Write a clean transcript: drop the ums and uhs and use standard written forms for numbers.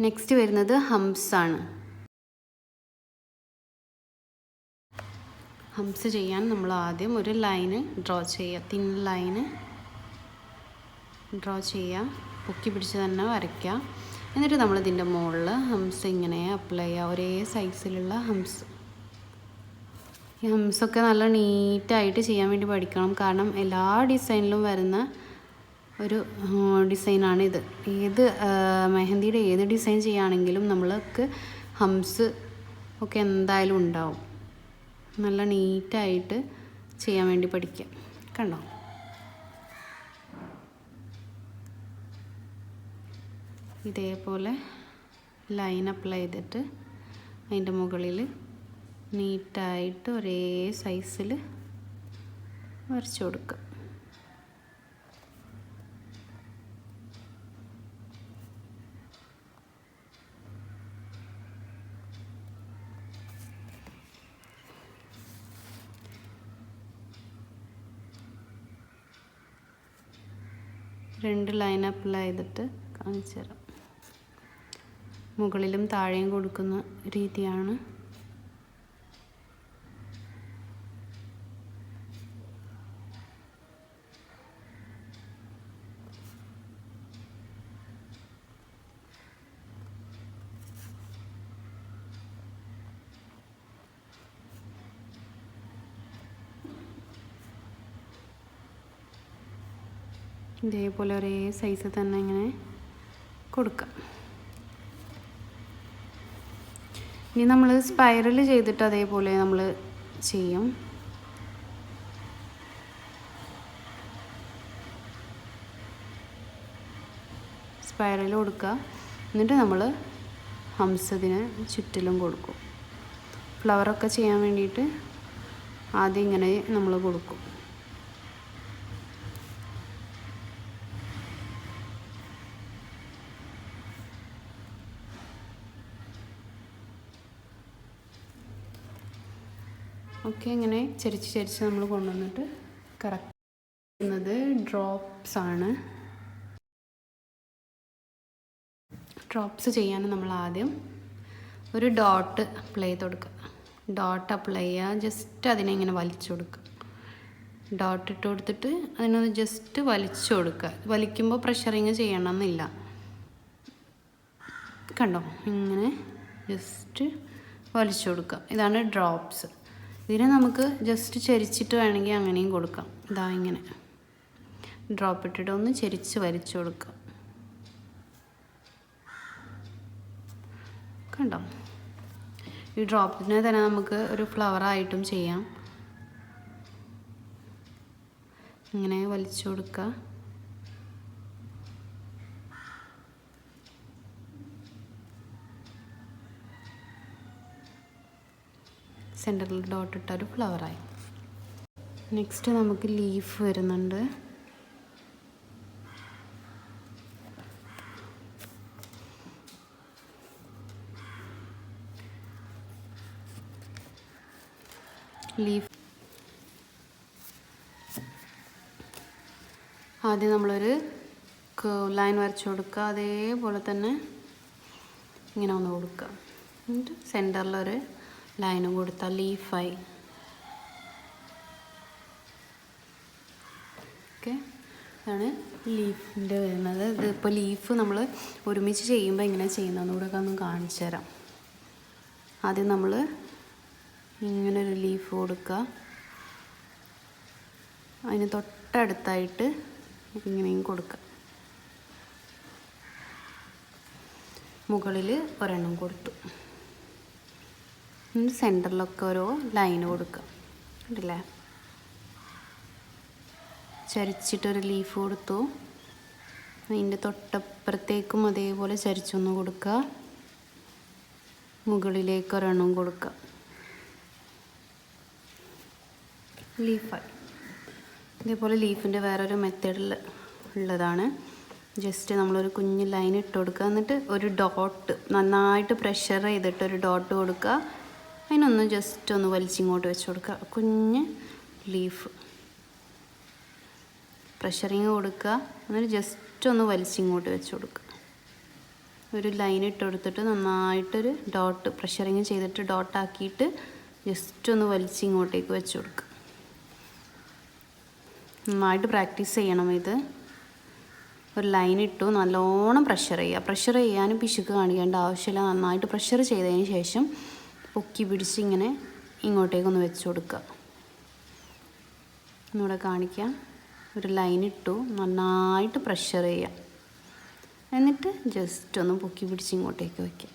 Next വരുന്നത് ഹംസ് ആണ്. ഹംസ് ചെയ്യാൻ നമ്മൾ ആദ്യം ഒരു ലൈന് ഡ്രോ ചെയ്യുക. തിൻ ലൈന് ഡ്രോ ചെയ്യുക, പൊക്കി പിടിച്ച് തന്നെ വരയ്ക്കുക. എന്നിട്ട് നമ്മൾ ഇതിൻ്റെ മുകളിൽ ഹംസ് ഇങ്ങനെ അപ്ലൈ ചെയ്യുക, ഒരേ സൈസിലുള്ള ഹംസ്. ഈ ഹംസൊക്കെ നല്ല നീറ്റായിട്ട് ചെയ്യാൻ വേണ്ടി പഠിക്കണം. കാരണം എല്ലാ ഡിസൈനിലും വരുന്ന ഒരു ഡിസൈനാണിത്. ഏത് മെഹന്തിയുടെ ഏത് ഡിസൈൻ ചെയ്യുകയാണെങ്കിലും നമ്മൾക്ക് ഹംസ് ഒക്കെ എന്തായാലും ഉണ്ടാവും. നല്ല നീറ്റായിട്ട് ചെയ്യാൻ വേണ്ടി പഠിക്കുക. കണ്ടോ? ഇതേപോലെ ലൈൻ അപ്ലൈ ചെയ്തിട്ട് അതിൻ്റെ മുകളിൽ നീറ്റായിട്ട് ഒരേ സൈസിൽ വരച്ചു കൊടുക്കുക. രണ്ട് ലൈൻ അപ്ലൈ ചെയ്തിട്ട് കാണിച്ചു തരാം. മുകളിലും താഴെയും കൊടുക്കുന്ന രീതിയാണ്. ഇതേപോലെ ഒരേ സൈസ് തന്നെ ഇങ്ങനെ കൊടുക്കാം. ഇനി നമ്മൾ സ്പൈറൽ ചെയ്തിട്ട് അതേപോലെ നമ്മൾ ചെയ്യും. സ്പൈറൽ കൊടുക്കുക, എന്നിട്ട് നമ്മൾ ഹംസത്തിന് ചുറ്റിലും കൊടുക്കും. ഫ്ലവറൊക്കെ ചെയ്യാൻ വേണ്ടിയിട്ട് ആദ്യം ഇങ്ങനെ നമ്മൾ കൊടുക്കും. ഓക്കെ, ഇങ്ങനെ ചരിച്ച് നമ്മൾ കൊണ്ടുവന്നിട്ട് കറക്റ്റ് ചെയ്യുന്നത് ഡ്രോപ്സ് ആണ്. ഡ്രോപ്സ് ചെയ്യാൻ നമ്മൾ ആദ്യം ഒരു ഡോട്ട് അപ്ലൈ ചെയ്ത് കൊടുക്കുക. ഡോട്ട് അപ്ലൈ ചെയ്യുക, ജസ്റ്റ് അതിനെ ഇങ്ങനെ വലിച്ചു കൊടുക്കുക. ഡോട്ട് ഇട്ട് കൊടുത്തിട്ട് അതിനൊന്ന് ജസ്റ്റ് വലിച്ചു കൊടുക്കുക. വലിക്കുമ്പോൾ പ്രഷറിങ് ചെയ്യണമെന്നില്ല. കണ്ടോ? ഇങ്ങനെ ജസ്റ്റ് വലിച്ചു കൊടുക്കുക. ഇതാണ് ഡ്രോപ്സ്. ഇതിനെ നമുക്ക് ജസ്റ്റ് ചരിച്ചിട്ട് വേണമെങ്കിൽ അങ്ങനെയും കൊടുക്കാം. ഇതാ ഇങ്ങനെ ഡ്രോപ്പ് ഇട്ടിട്ട് ഒന്ന് ചരിച്ച് വലിച്ചു കൊടുക്കുക. കണ്ടോ? ഈ ഡ്രോപ്പിനെ തന്നെ നമുക്ക് ഒരു ഫ്ലവറായിട്ടും ചെയ്യാം. ഇങ്ങനെ വലിച്ചു കൊടുക്കുക. സെൻറ്ററിൽ ഡോട്ട് ഇട്ട ഒരു ഫ്ലവറായി. നെക്സ്റ്റ് നമുക്ക് ലീഫ് വരുന്നുണ്ട്. ലീഫ് ആദ്യം നമ്മളൊരു കർവ് ലൈൻ വരച്ചു കൊടുക്കുക. അതേപോലെ തന്നെ ഇങ്ങനെ ഒന്ന് കൊടുക്കുക. എന്നിട്ട് സെൻറ്ററിലൊരു ലൈനും കൊടുത്താൽ ലീഫായി. ഓക്കെ, ഇതാണ് ലീഫിൻ്റെ വരുന്നത്. ഇതിപ്പോൾ ലീഫ് നമ്മൾ ഒരുമിച്ച് ചെയ്യുമ്പോൾ എങ്ങനെ ചെയ്യുന്നതെന്ന് കൂടെ ഒന്ന് കാണിച്ചു തരാം. ആദ്യം നമ്മൾ ഇങ്ങനൊരു ലീഫ് കൊടുക്കുക. അതിന് തൊട്ടടുത്തായിട്ട് ഇങ്ങനെയും കൊടുക്കുക. മുകളിൽ ഒരെണ്ണം കൊടുത്തു. സെൻറ്ററിലൊക്കെ ഓരോ ലൈന് കൊടുക്കുക. കണ്ടില്ലേ? ചരിച്ചിട്ടൊരു ലീഫ് കൊടുത്തു. അതിൻ്റെ തൊട്ടപ്പുറത്തേക്കും അതേപോലെ ചരിച്ചൊന്ന് കൊടുക്കുക. മുകളിലേക്ക് ഒരെണ്ണം കൊടുക്കുക. ലീഫായി. ഇതേപോലെ ലീഫിൻ്റെ വേറൊരു മെത്തേഡിൽ ഉള്ളതാണ്. ജസ്റ്റ് നമ്മളൊരു കുഞ്ഞ് ലൈൻ ഇട്ട് കൊടുക്കുക. എന്നിട്ട് ഒരു ഡോട്ട് നന്നായിട്ട് പ്രഷർ ചെയ്തിട്ട് ഒരു ഡോട്ട് കൊടുക്കുക. അതിനൊന്ന് ജസ്റ്റ് ഒന്ന് വലിച്ചിങ്ങോട്ട് വെച്ച് കൊടുക്കുക. കുഞ്ഞ് ലീഫ് പ്രഷറിങ് കൊടുക്കുക. എന്നിട്ട് ജസ്റ്റ് ഒന്ന് വലിച്ചിങ്ങോട്ട് വെച്ച് കൊടുക്കുക. ഒരു ലൈൻ ഇട്ട് കൊടുത്തിട്ട് നന്നായിട്ടൊരു ഡോട്ട് പ്രഷറിങ് ചെയ്തിട്ട് ഡോട്ടാക്കിയിട്ട് ജസ്റ്റ് ഒന്ന് വലിച്ച് ഇങ്ങോട്ടേക്ക് വെച്ച് കൊടുക്കുക. നന്നായിട്ട് പ്രാക്ടീസ് ചെയ്യണം ഇത്. ഒരു ലൈൻ ഇട്ടു, നല്ലോണം പ്രഷർ ചെയ്യുക. പ്രഷർ ചെയ്യാനും പിശുക്ക് കാണിക്കേണ്ട ആവശ്യമില്ല. നന്നായിട്ട് പ്രഷർ ചെയ്തതിന് ശേഷം പൊക്കി പിടിച്ച് ഇങ്ങനെ ഇങ്ങോട്ടേക്കൊന്ന് വെച്ച് കൊടുക്കുക. ഒന്നുകൂടെ കാണിക്കാം. ഒരു ലൈൻ ഇട്ടു, നന്നായിട്ട് പ്രഷർ ചെയ്യുക. എന്നിട്ട് ജസ്റ്റ് ഒന്ന് പൊക്കി പിടിച്ച് ഇങ്ങോട്ടേക്ക് വയ്ക്കുക.